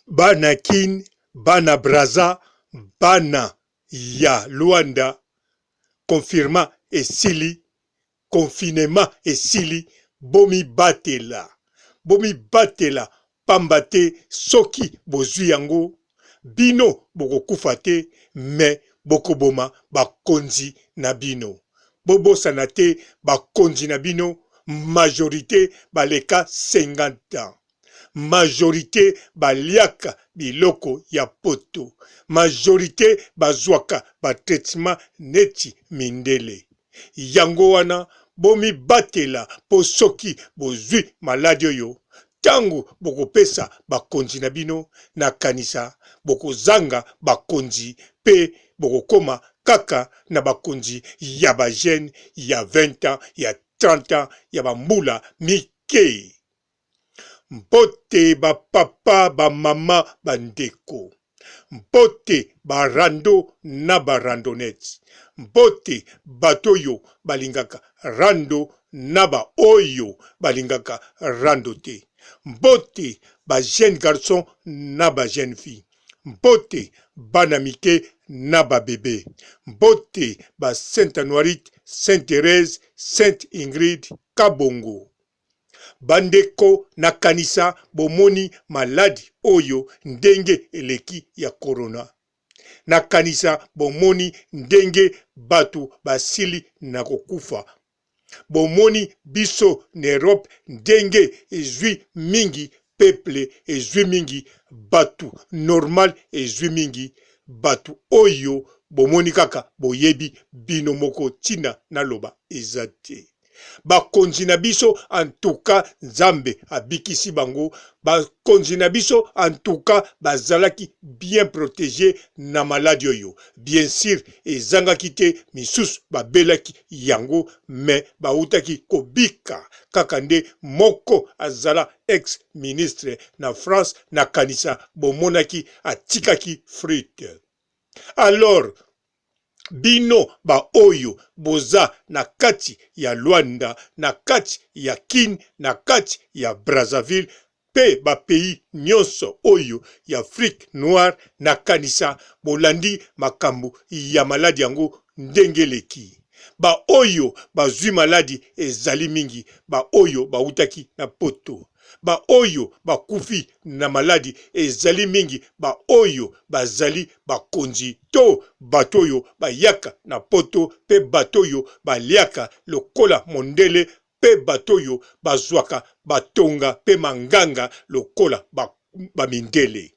bana kin, bana braza, bana ya Luanda, confirma esili, confinement esili, bomi batela, pambate soki bozwi yango, bino boko kufate, me boko boma bakonzi na bino. Bobo sanate bakonzi na bino, majorité baleka 50 ans. Majorité baliaka biloko ya poto. Majorité bazwaka batraitement neti mindele. Yango wana bomi batela po soki bozwi maladi oyo. Tangu boko pesa bakonzi na bino na kanisa boko zanga bakonzi pe boko koma kaka na bakonzi ya ba jeune ya 20 ans, ya 30 ans, ya bambula mike. Mpote ba papa, ba mama, bandeko. Mpote ba rando na ba randonnette. Mpote batoyo balingaka rando na ba oyo balingaka rando te. Mpote ba jeune garçon na ba jeune fille. Mpote bana mike na ba bébé. Mpote ba Sainte Anuarite, Sainte Thérèse, Sainte Ingrid, Kabongo. Bandeko na kanisa bomoni maladi oyo ndenge eleki ya corona. Na kanisa bomoni ndenge batu basili na kokufa. Bomoni biso na Europe ndenge ezwi mingi peuple, ezwi mingi batu normal, ezwi mingi batu oyo bomoni kaka boyebi bino moko tina na loba ezate. Bakonzi na biso en tout cas Nzambe abikisi bango, bakonzi na biso en tout cas bazalaki bien protégé na maladi oyo. Bien sûr ezangaki te misusu babelaki yango, mais bautaki kobika kaka nde moko azala ex-ministre na France na kanisa bomonaki atikaki frite. Alors bino ba oyo boza na kati ya Luanda, na kati ya Kin, na kati ya Brazzaville, pe ba pays nyonso oyo ya Afrique noire na kanisa bolandi makambo ya maladi yango ndengeleki. Ba oyo bazwi maladi ezali mingi, ba oyo bautaki na poto. Ba oyo bakufi na maladi ezali mingi, ba oyo bazali bakonzi to batoyo bayaka na poto, pe batoyo baliaka lokola mondele, pe batoyo bazwaka batonga pe manganga lokola bamindele.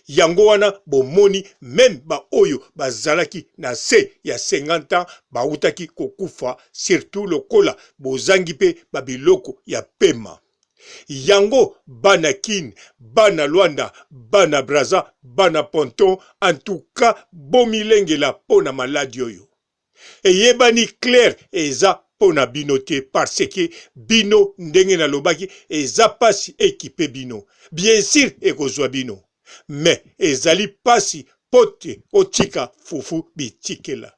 Yango wana bomoni même ba oyo bazalaki na se ya 50 ans bautaki kokufa, surtout lokola bozangi pe babiloko ya pema. Yango bana Kin, bana Luanda, bana Braza, bana Ponton, en tout cas bomilengela pona maladi oyo. Eyebani clair eza pona bino te, parce que bino ndenge na lobaki eza pasi ekipe bino. Bien sûr ekozwa bino, mais ezali pasi pote otika fufu bitikela.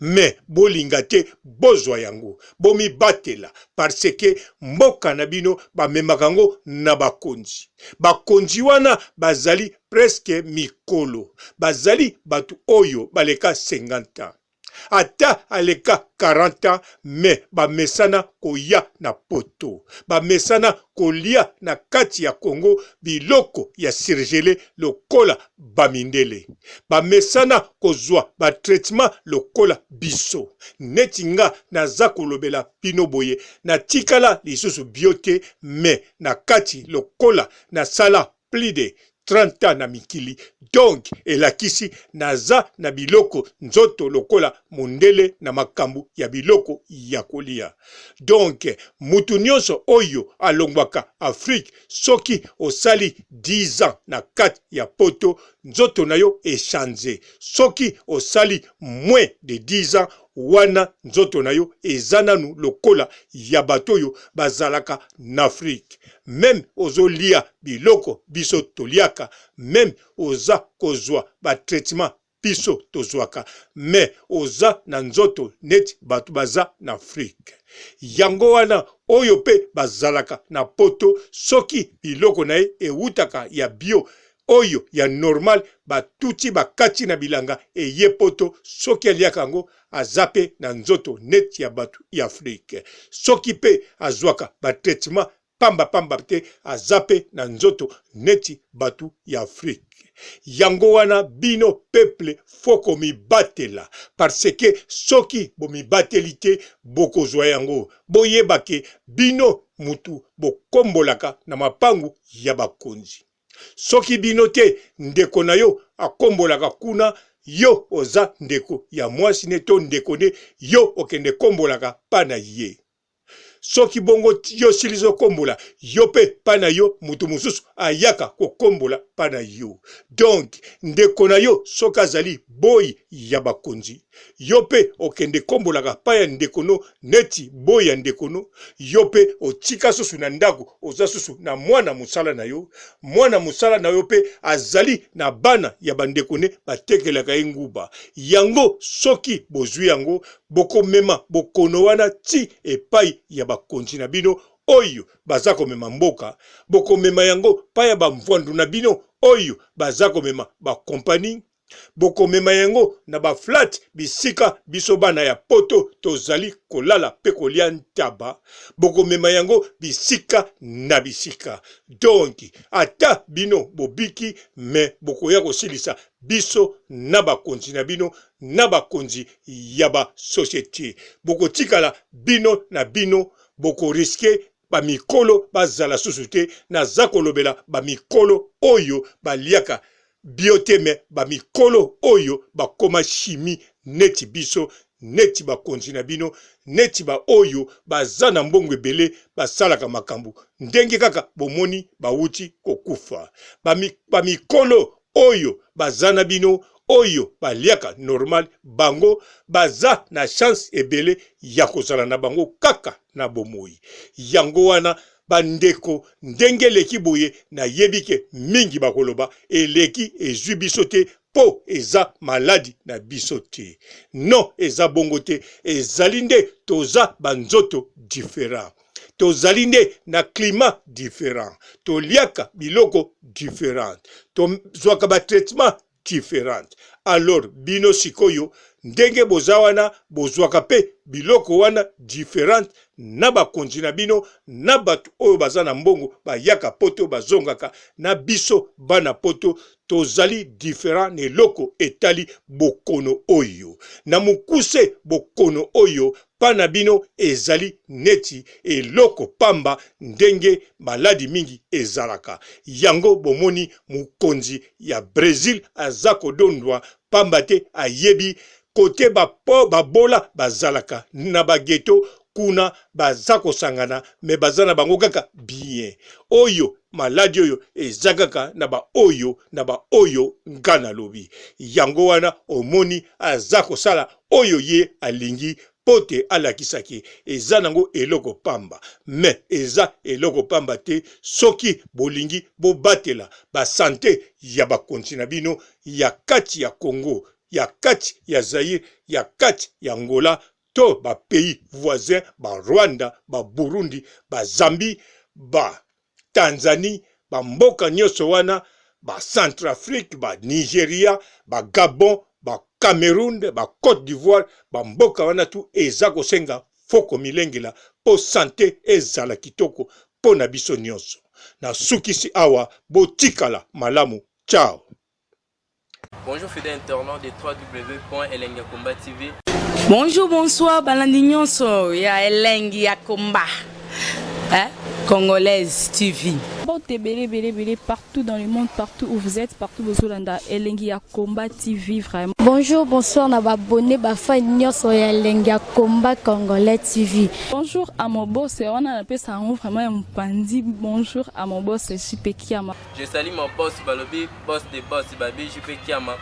Mais bolinga te bozwa yango, bomi batela, parce que mboka na bino bamemaka yango na bakonzi. Bakonzi wana bazali presque mikolo, bazali batu oyo baleka 50 ans. Ata aleka 40 ans, mais bamesana koya na poto, bamesana kolia na kati ya Congo biloko ya sirgele lokola bamindele, bamesana kozwa batraitement lokola biso. Netinga naza kolobela bino boye, na tikala lisusu biote, mais na kati lokola na sala plus de 30 ans na mikili. Donc elakisi naza na biloko nzoto lokola mondele na makambu ya biloko ya kolia. Donc mutu nyonso oyo alongwaka Afrique, soki osali 10 ans na kati ya poto, nzoto na yo echange. Soki osali moins de 10 ans, wana nzoto na yo ezananu lokola ya batoyo bazalaka na Afrique. Même ozolia biloko biso toliaka, même oza kozwa ba traitement biso tozwaka me oza na nzoto neti bato baza na Afrique. Yango wana oyo pe bazalaka na poto soki biloko na ye ewutaka ya bio oyo ya normal batuti bakati na bilanga eye poto soki aliaka yango azape na nzoto neti ya bato ya Afrique. Soki pe azwaka batraitement pamba te azape na nzoto neti batu ya Afrique. Yango wana bino peuple foko mibatela parce que soki bomibateli te bokozwa yango boyebake bino mutu bokombolaka na mapangu ya bakonzi. Soki bino te ndeko na yo akombolaka kuna yo oza ndeko ya mwasi ne to ndeko ne yo okende kombolaka pana ye. Soki bongo yo silizo kombola yo pe pana yo mutu mususu ayaka ko kombola pana yo. Donc ndeko na yo soka zali boy ya bakonzi yo pe okende kombolaka pa ya ndeko no neti boy ya ndeko no yo pe otika susu na ndako oza susu na mwana musala na yo pe azali na bana ya bandeko ne batekelaka nguba. Yango soki bozwi yango boko mema bokono wana ti epai ya bakonzi na bino oyo baza komema mboka boko mema yango pa ya bamvwandu na bino oyo baza komema bakompani boko mema yango na ba flat bisika biso bana ya poto tozali kolala pe kolia ntaba boko mema yango bisika na bisika. Donc ata bino bobiki me boko ya kosilisa biso na bakonzi na bino na bakonzi ya ba société boko tikala bino na bino boko riske ba mikolo bazala susu te na zakolobela ba mikolo oyo baliaka bioteme ba mikolo oyo bakoma chimie neti biso neti bakonzi na bino neti ba oyo bazana mbongo ebele basalaka makambo ndenge kaka bomoni bawuti kokufa ba mikolo oyo bazana bino oyo baliaka normal bango baza na chance ebele ya kozala na bango kaka na bomoi. Yango wana bandeko ndenge leki boye na yebike mingi bakoloba eleki ezwi biso te po eza maladi na biso te. Non eza bongo te ezali nde toza banzoto différent. Tozali nde na climat différent. Toliaka biloko différent. Tozwaka ba traitement différent. Alors bino sikoyo ndenge boza wana bozwaka pe biloko wana différent na bakonzi na bino na batu oyo baza na mbongo bayaka poto bazongaka na biso bana poto tozali différent ne loko etali bokono oyo na mukuse bokono oyo pana bino ezali neti eloko pamba ndenge maladi mingi ezalaka. Yango bomoni mukonzi ya Brésil azako dondwa pamba te ayebi kote babola bazalaka na bageto kuna bazako sangana me bazana bango kaka bien oyo maladi oyo ezakaka na ba oyo ngana lobi. Yango wana omoni azako sala oyo ye alingi pote alakisaki eza nango eloko pamba me eza eloko pamba te soki bolingi bobatela ba santé ya bakonzi na bino ya kati ya Congo ya kati ya Zaire ya kati ya Angola to ba pays voisins ba Rwanda ba Burundi ba Zambie ba Tanzanie ba mboka nyoso wana ba Centrafrique ba Nigeria ba Gabon ba Cameroun ba Côte d'Ivoire ba mboka wana tu eza kosenga foko milengela po santé ezala kitoko po na biso nyonso. Na sukisi awa botikala malamu. Ciao. Bonjour fidèles internautes de www.elengiakomba TV. Bonjour, bonsoir, balandi nyonso ya Elengi ya Komba. Congolaise TV. Belé, partout dans le monde, partout où vous êtes, partout où vous êtes, Elengi ya Komba TV, vraiment. Bonjour, bonsoir, na abonné, bafa nyonso ya Elengi ya Komba Congolais TV. Bonjour à mon boss, on a appelé ça vraiment un pandi. Bonjour à mon boss, JP Kiama. Je salue mon boss Balobi, boss des boss Babi, JP Kiama.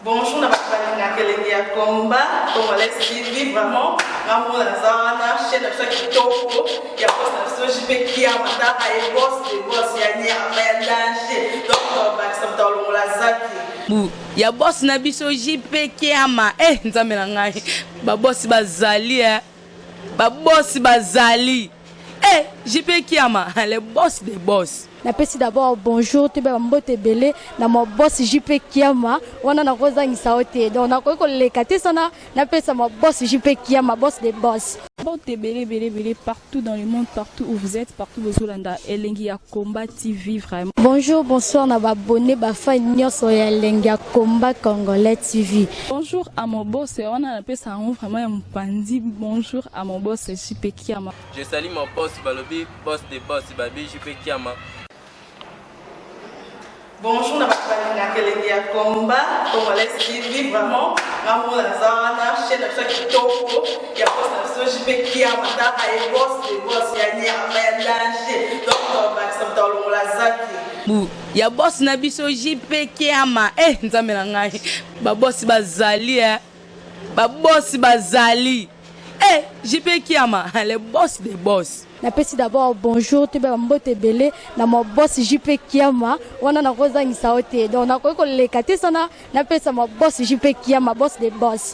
Bonjour, na balinga Elengi ya Komba Congolais TV, vraiment. Ramo la zana, chaîne de kitoko, ya boss na JP Kiama, ta boss des boss ya nia, ya danger. Donc, on va s'entendre lazaki. Ya boss na biso JP Kiama. Nzambe na ngai. Ba boss bazali Ba boss bazali. JP Kiama, le boss des boss. Napesi d'abord bonjour tu ba mbote belé na mo boss JP Kiama wana na kozangisa ote donc na ko lekate sana napesa mo boss JP Kiama boss des boss. Mbote belé partout dans le monde, partout où vous êtes, partout vous Olanda Elengi ya Komba TV vraiment. Bonjour, bonsoir na ba abonné ba fan nyonso ya Elengi ya Komba Congolais TV. Bonjour à mon boss, on a appelé ça vraiment un pandi. Bonjour à mon boss JP Kiama. Je salue mon boss Balobi, boss des boss Babi JP Kiama. Bonjour, na balinga Elengi ya Komba Congolais TV vraiment. Ngamu na zana chaîne na kitoko ya boss na JP Kiama ta ay boss des boss ya nia ya danger. Donc ba samta lo lazaki. Ya boss na biso JP Kiama. Nzambe na ngai. Ba boss bazali Ba boss bazali. JP Kiama, le boss des boss. Napesi d'abord bonjour tu ba mbote belé na mo boss JP Kiama wana na kozangisa ote donc na ko lekate sana napesa mo boss JP Kiama boss des boss.